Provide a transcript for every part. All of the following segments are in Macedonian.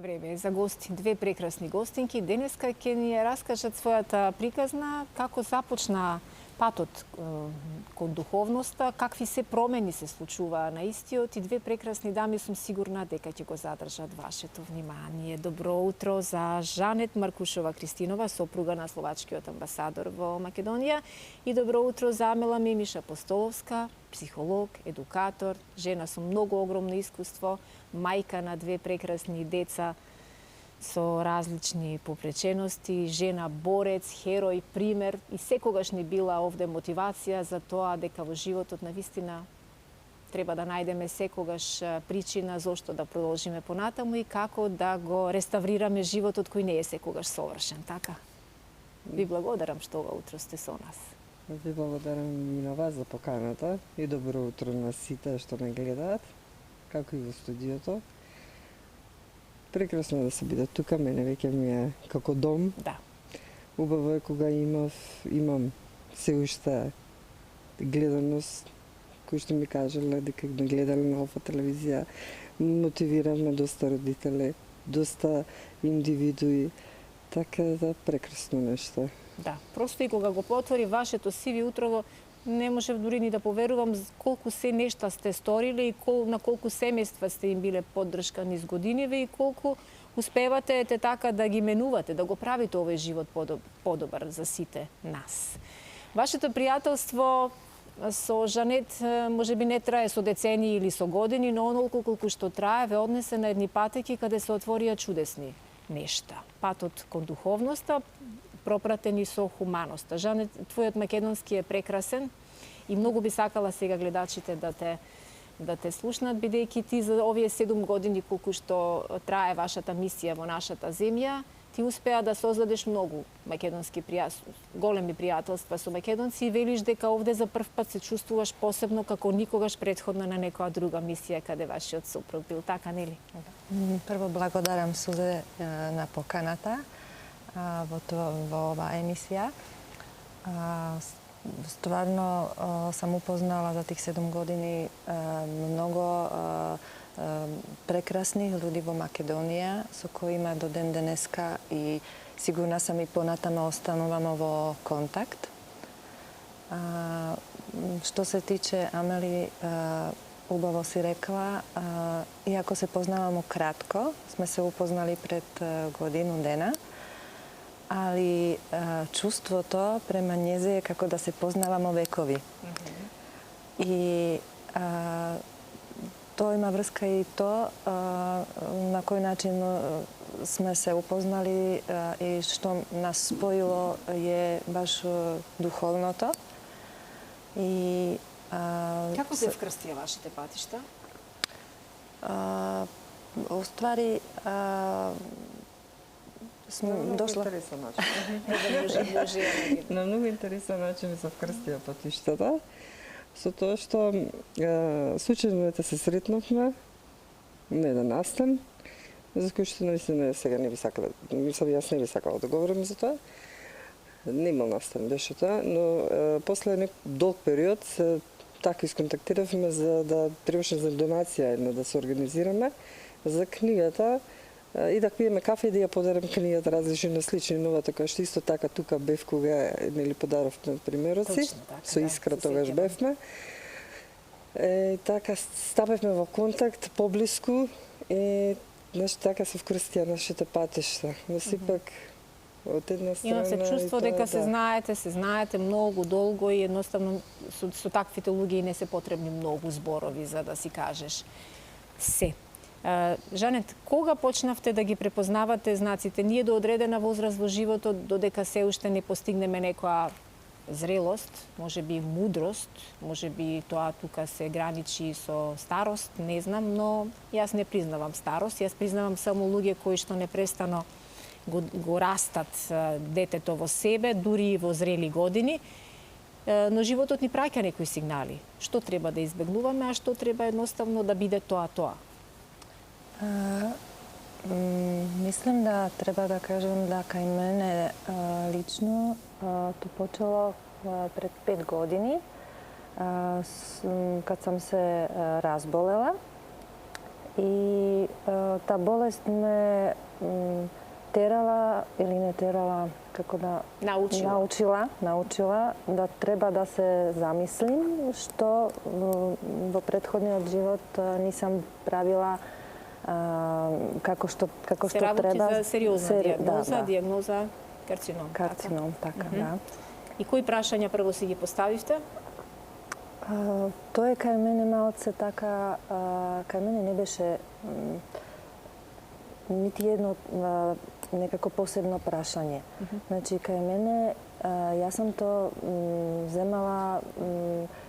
Време е за гости. Две прекрасни гостинки. Денеска ќе ни ја раскажат својата приказна, како започна патот кон духовноста, какви се промени се случуваа на истиот и две прекрасни дами сум сигурна дека ќе го задржат вашето внимание. Добро утро за Жанет Маркушова Кристинова, сопруга на словачкиот амбасадор во Македонија, и добро утро за Амела Мимиша Апостоловска, психолог, едукатор, жена со многу огромно искуство, мајка на две прекрасни деца со различни попречености, жена борец, херој, пример и секогаш ни била овде мотивација за тоа дека во животот навистина треба да најдеме секогаш причина зошто да продолжиме понатаму и како да го реставрираме животот кој не е секогаш совршен, така? Ви благодарам што ова утро сте со нас. Ви благодарам и на вас за поканата и добро утро на сите што ме гледаат, како и во студиото. Прекрасно е да се биде тука, мене веќе ми е како дом. Да. Убаво е кога имам се уште гледаност, кој што ми кажале дека ме гледале на оваа телевизија, мотивираме доста родители, доста индивидуи, така да прекрасно нешто. Да, просто и кога го потвори вашето CV утрово, не можев дури ни да поверувам колку се нешта сте сториле и на колку семејства сте им биле поддршка низ годиниве и колку успевате така да ги менувате, да го правите овој живот подобар за сите нас. Вашето пријателство со Жанет можеби не трае со децении или со години, но онолку колку што трае ве однесе на едни патеки каде се отворија чудесни нешта. Патот кон духовноста, пропратени со хуманоста. Жанет, твојот македонски е прекрасен и многу би сакала сега гледачите да те слушнат, бидејќи ти за овие 7 години колку што трае вашата мисија во нашата земја, ти успеа да создадеш многу македонски големи пријателства со македонци и велиш дека овде за прв пат се чувствуваш посебно како никогаш претходно на некоја друга мисија каде вашиот сопруг бил, така нели? Прво благодарам Сузе на поканата во оваа емисија. Стварно сам упознала за тих 7 години многу прекрасни луѓе во Македонија со кои до ден денеска и сигурна сам и понатаму остануваме во контакт. Што се тиче Амели, убаво си рекла, иако се познаваме кратко, сме се упознали пред годину дена, али чувството према њезе е како да се познаваме векови. И тоа има врска и то на кој начин сме се упознали и што нас споило е баш духовното. И како се вкрстија вашите патишта? Уствари дошла на многу интересен начин се вкрстија патиштата, со тоа што случајно се сретнавме на еден настан, за кој што наистина сега не би сакала, јас не би сакала да говорам за тоа. Нема настан беше тоа, но после долг период така исконтактиравме за да требаше за донација една да се организираме за книгата и да пиеме кафе и да ја подарам книгата различни на слични новата, која што исто така тука бев кога нели подаровме примероци, со Искра тогаш бевме. Така стапевме во контакт поблиску и така се вкрстија нашите патишта. Но сепак од една страна има се чувство дека се знаете многу долго и едноставно со таквите луѓе и не се потребни многу зборови за да си кажеш се. Жанет, кога почнавте да ги препознавате знаците? Ние до одредена возраст во животот, додека се уште не постигнеме некоја зрелост, можеби мудрост, можеби тоа тука се граничи со старост, не знам, но јас не признавам старост, јас признавам само луѓе кои што непрестано го растат детето во себе, дури и во зрели години, но животот ни праќа некои сигнали. Што треба да избегнуваме, а што треба едноставно да биде тоа. Мислам да треба да кажем дека и мене лично то почело пред 5 години, кад сам се разболела И та болест ме терала или не терала, како да научила да треба да се замислим што во претходниот живот нисам правила како што треба. Се работи за сериозна диагноза, диагноза карцином. Карцином, така, да. И кои прашања прво си ги поставивте? Тоа е кај мене малце така, кај мене не беше нити едно некако посебно прашање. Значи, кај мене, јас сам то земала,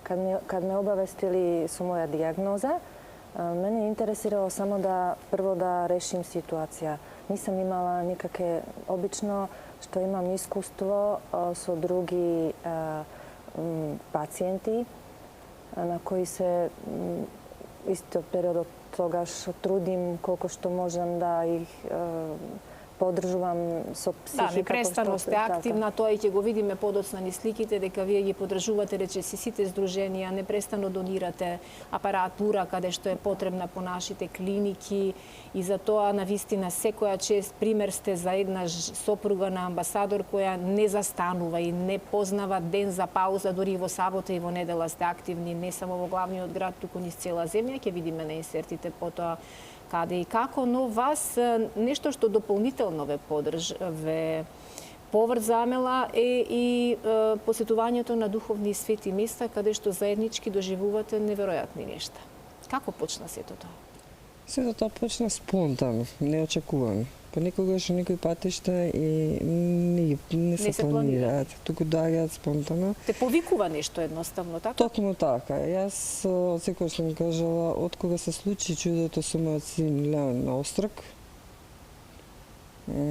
кад ме обавестили со моја диагноза, мене интересирало само да прво да решим ситуација. Нисам имала никаке, обично што имам искуство со други пациенти на кои се исто период од тогаш трудим колку што можам да их поддржувам со психика. Да, непрестанно сте активна, тоа и ќе го видиме подоцна низ сликите, дека вие ги поддржувате речиси сите здруженија, непрестанно донирате апаратура каде што е потребна по нашите клиники и за тоа навистина секоја чест пример сте за една сопруга на амбасадор која не застанува и не познава ден за пауза, дури и во сабота и во недела сте активни не само во главниот град, туку низ цела земја, ќе видиме на инсертите потоа каде и како, но вас нешто што дополнително ве поврзамела е и посетувањето на духовни и свети места каде што заеднички доживувате неверојатни нешта. Како почна сето тоа? Сето тоа почна спонтано, неочекувано. Понекогаш некои патишта и не се планираат, туку доаѓаат спонтано. Те повикува нешто едноставно, така? Токму така. Јас секогаш сум кажала, од кога се случи чудото со мојот син Леон на Острог,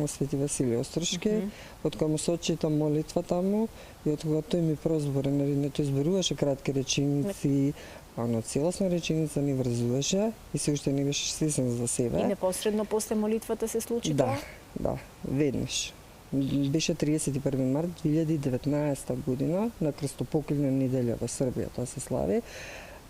Свети Василий Остршки, од кога му се очита молитва таму и од кога тој ми прозбори, тој зборуваше кратки реченици, но целосна реченица ни врзуваше и се уште не беше свесен за себе. И непосредно после молитвата се случи тоа? тоа? Да, веднаш. Беше 31 март 2019 година, на крстопоклина неделја во Србија, тоа се слави.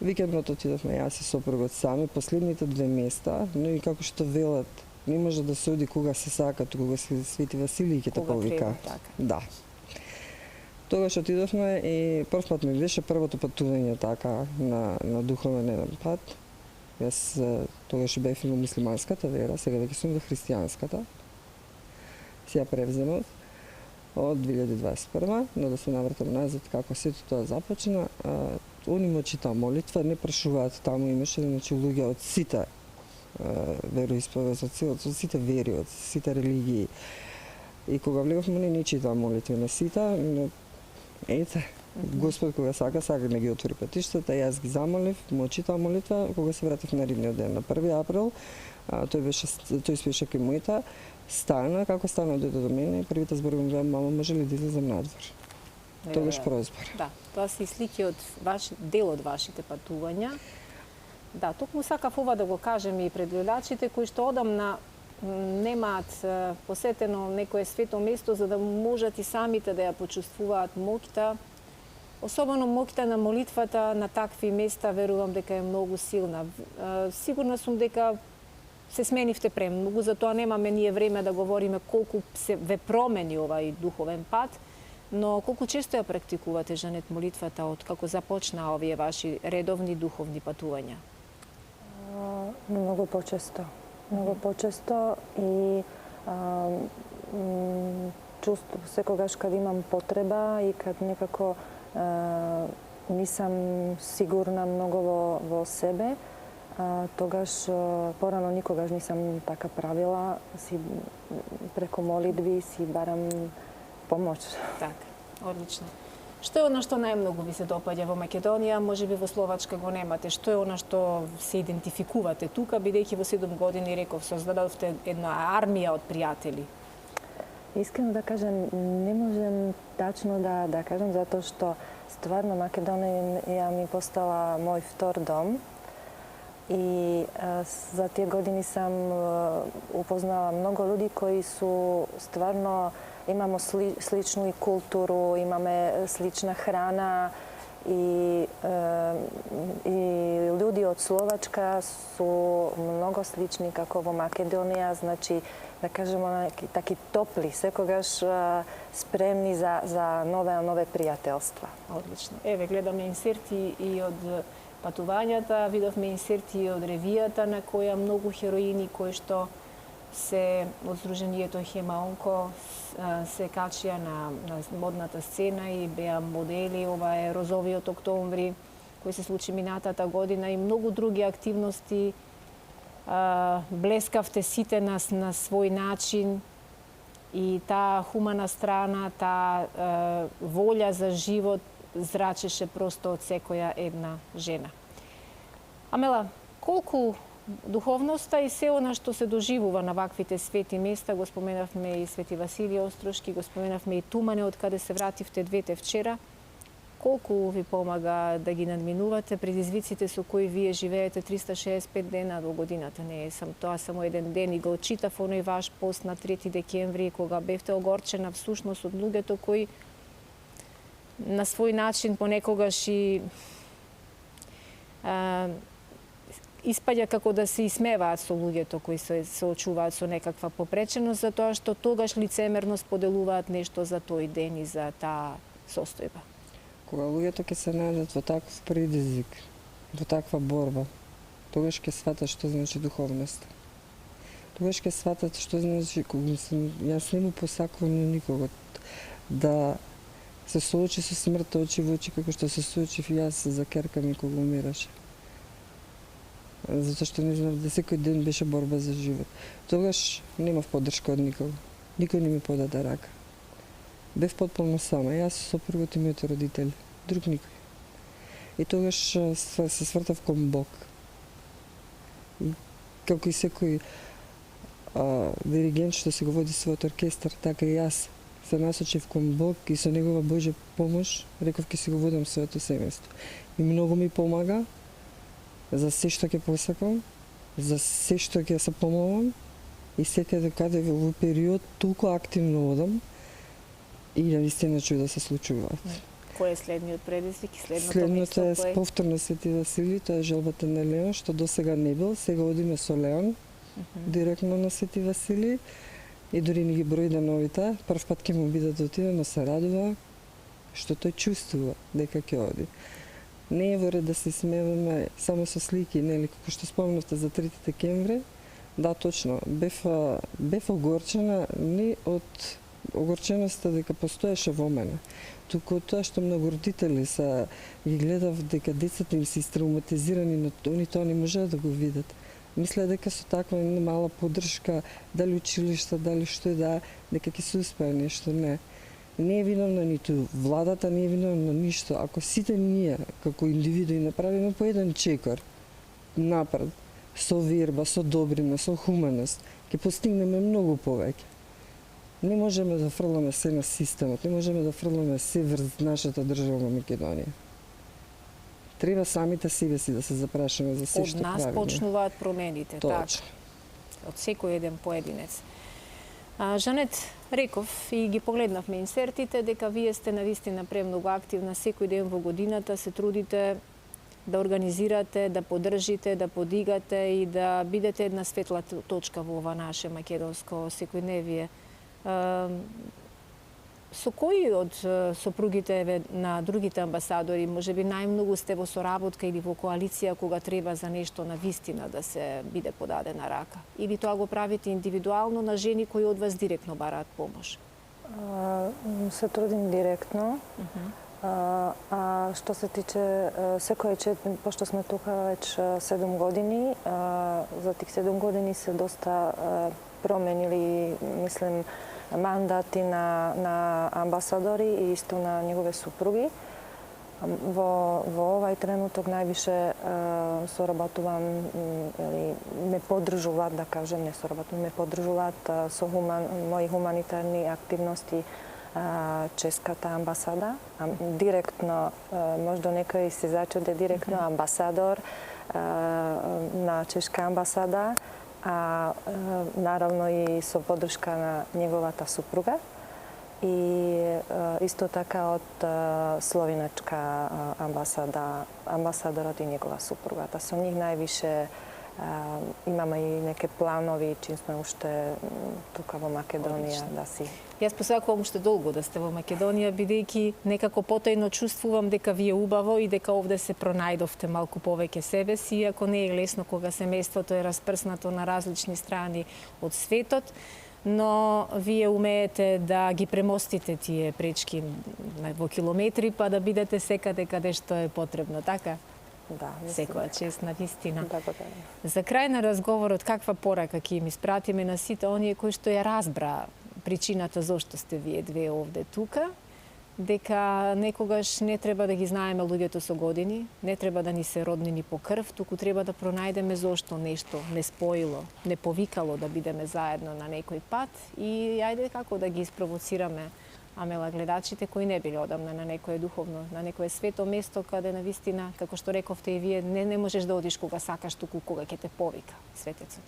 Викендот отидовме јас и сопругот сами, последните 2 места, но и како што велат, не може да се оди кога се сака, кога се Свети Василий ќе те повика. Да. Тогаш отидовме и прв пат ми беше првото патување така на духовен еден пат. Јас тогаш бев во муслиманската вера, сега веќе сум во христијанската. Си ја превземав од 2021, но да се навратам назад како сето тоа започна. Они му читаа молитва, не прашуваат, таму имаше луѓе од сите вероисповести, од сите вери, од сите религии. И кога влеговме, не читаа молитви на сите, но ете, Господ кога сака не ги отвори патиштата, јас ги замолив, му читаа молитва, кога се вратив на Ривниот ден на 1 април, тој спеше кај мојата, стана, како стана дојде до мене, првите зборови ми, мама, може ли да излезам надвор? Тогаш прозбор. Да, тоа се слики од дел од вашите патувања. Да, токму сакав ова да го кажем и пред гледачите кои што одамна немаат посетено некое свето место за да можат и самите да ја почувствуваат моќта. Особено моќта на молитвата на такви места, верувам дека е многу силна. Сигурна сум дека се сменивте премногу, затоа немаме ние време да говориме колку се ве промени овај духовен пат, но колку често ја практикувате, Жанет, молитвата од како започна овие ваши редовни духовни патувања? Многу почесто. Многу почесто и чувство секогаш кад имам потреба и кад некако нисам сигурна многу во себе, тогаш порано никогаш нисам така правила, си преку молитви си барам помош. Така, одлично. Што е она што најмногу ви се допаѓа во Македонија, можеби во Словачка го немате? Што е она што се идентификувате тука, бидејќи во 7 години, реков, создадовте една армија од пријатели? Искрено да кажем, не можем тачно да кажем, затоа што стварно Македонија ми постала мој втор дом. И за тие години сам упознала многу луѓе кои су стварно имамо сличну и културу, имаме слична храна i ljudi od Slovačka su mnogo slični kako vo Makedonija, znači da kažemo neki taki topli, sekogaš spremni za nove prijateljstva. Одлично. Еве, гледаме инсерти и од патувањата, видовме инсерти и од ревијата на која многу хероини кои што се од Сдруженијето Хемаонко се качија на модната сцена и беа модели. Ова е Розовиот октомври, кој се случи минатата година и многу други активности. Блескавте сите нас на свој начин и таа хумана страна, таа волја за живот зрачеше просто од секоја една жена. Амела, колку духовноста и се она што се доживува на ваквите свети места, го споменавме и Свети Василije Острошки, го споменавме и Тумане, од каде се вративте двете вчера. Колку ви помага да ги надминувате предизвиците со кои вие живеете 365 дена во годината? Не е тоа само еден ден, и го читав оној ваш пост на 3 декември, кога бевте огорчена всушност од луѓето кои на свој начин понекогаш и испаѓа како да се исмеваат со луѓето кои се соочуваат со некаква попреченост, за тоа што тогаш лицемерно споделуваат нешто за тој ден и за таа состојба. Кога луѓето ќе се најдат во таков предизвик, во таква борба, тогаш ќе сватат што значи духовност. Тогаш ќе сватат што значи, јас не му посакувам на никого да се соочи со смртта очи во очи, како што се соочив и јас за керка ми кога умираше. Затоа што не знам да секој ден беше борба за живот. Тогаш немав поддршка од никого. Никој не ми подаде рака. Бев потполно сама, јас со сопругот и моите родители, друг никој. И тогаш се свртав кон Бог. И како и секој диригент што се го води својот оркестар, така и јас се насочив кон Бог и со негова Божја помош реков ќе си го водам своето семејство. И многу ми помага за се што ќе посакам, за се што ќе се помолам и секаде каде во период толку активно одам и навистина чуда се случуваат. Кој е следниот предизвик и Следното е место? повторно Свети Василий, тоа е желбата на Леон, што досега не бил, сега одиме со Леон, директно на Свети Василий и дури не ги брои деновите. Прв пат ќе му биде да отиде, но се радува што тој чувствува дека ќе оди. Не е во ред да се смеваме само со слики, нели, како што спомнавте за 3 декември. Да, точно, бев огорчена не од огорченоста дека постоеше во мене, туку тоа што многу родители ги гледав дека децата им се истравматизирани, но они тоа не можеа да го видат. Мисля дека со таква мала поддршка, дали училишта, дали што и да, дека ќе се успее нешто, не. Не е виновна ниту владата, не е виновна ништо. Ако сите ние, како индивидуи, направиме по еден чекор напред, со верба, со добрина, со хуманост, ќе постигнеме многу повеќе. Не можеме да фрламе се на системот, не можеме да фрламе се врз нашата држава Македонија. Треба самите себе си да се запрашаме за се што правиме. Од нас почнуваат промените, така. Точно. Од секој еден поединец. Жанет, реков и ги погледнавме инсертите дека вие сте навистина премногу активна, секој ден во годината се трудите да организирате, да поддржите, да подигате и да бидете една светла точка во ова наше македонско секојдневие. Со кои од сопругите на другите амбасадори можеби најмногу сте во соработка или во коалиција кога треба за нешто на вистина да се биде подадена рака? Или тоа го правите индивидуално на жени кои од вас директно бараат помош? Се трудим директно. А што се тиче секој пошто сме тука веќе 7 години, за тих 7 години се доста променили, мислам, мандати на амбасадори и исто на негове супруги. Во овај тренуток највише соработувам или ме поддржуваат, да кажем, не соработувам, ме поддржуваат со мои хуманитарни активности чешката амбасада. Директно, можда некој се зачуде, директно амбасадор на чешка амбасада, а наравно и со поддршка на неговата супруга. И исто така од словенечка амбасадорот и негова супругата. Со нив највише имаме и неке планови, чим сме уште тука во Македонија да си. Јас посакувам уште долго да сте во Македонија, бидејќи некако потајно чувствувам дека ви е убаво и дека овде се пронајдовте малку повеќе себе си, иако не е лесно кога семејството е распрснато на различни страни од светот, но вие умеете да ги премостите тие пречки во километри, па да бидете секаде каде што е потребно, така? Да, Секоја чест на вистина. Благодарам. За крај на разговорот, каква порака ќе им испратиме на сите оние кои што ја разбра причината зошто сте вие две овде тука, дека некогаш не треба да ги знаеме луѓето со години, не треба да ни се роднини по крв, туку треба да пронајдеме зошто нешто не споило, не повикало да бидеме заедно на некој пат и ајде како да ги испровоцираме Амела гледачите кои не биле одамна на некое духовно, на некое свето место каде на вистина, како што рековте и вие, не можеш да одиш кога сакаш, туку кога ќе те повика светецот.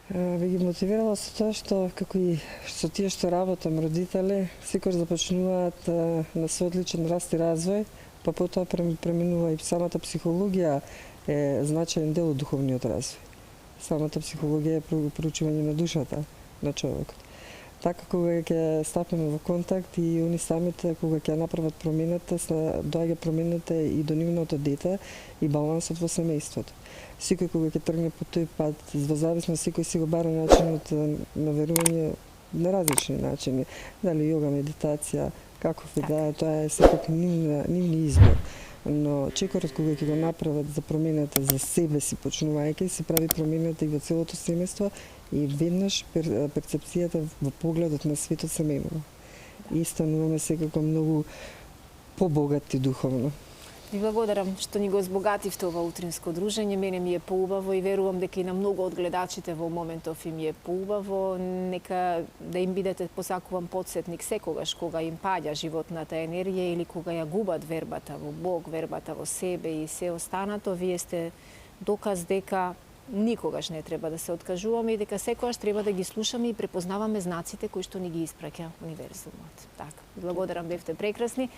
Ви ги мотивирала со тоа што, како и со тие што работам родители, секој започнуваат на свој одличен раст и развој, па потоа преминува и самата психологија е значаен дел од духовниот развој. Самата психологија е проучување на душата на човекот. Така кога ќе стапиме во контакт и они самите кога ќе направат промената, доаѓа промената и до нивното дете и балансот во семејството. Секој кога ќе тргне по тој пат, во зависност секој си го бара начинот на верување на различни начини, дали јога, медитација, каков и да е, тоа е сепак нивни избор. Но чекорот кога ќе го направат за промената за себе си почнувајќи, се прави промената и во целото семејство и веднаш перцепцијата во погледот на светот се менува. И стануваме секако многу побогати духовно. Ви благодарам што ни го збогативте ова утринско дружење. Мене ми е поубаво и верувам дека и на многу од гледачите во моментов им е поубаво. Нека да им бидете, посакувам, подсетник секогаш кога им паѓа животната енергија или кога ја губат вербата во Бог, вербата во себе и се останато, вие сте доказ дека никогаш не треба да се откажуваме и дека секогаш треба да ги слушаме и препознаваме знаците кои што ни ги испраќа универзумот. Така, благодарам, бевте прекрасни.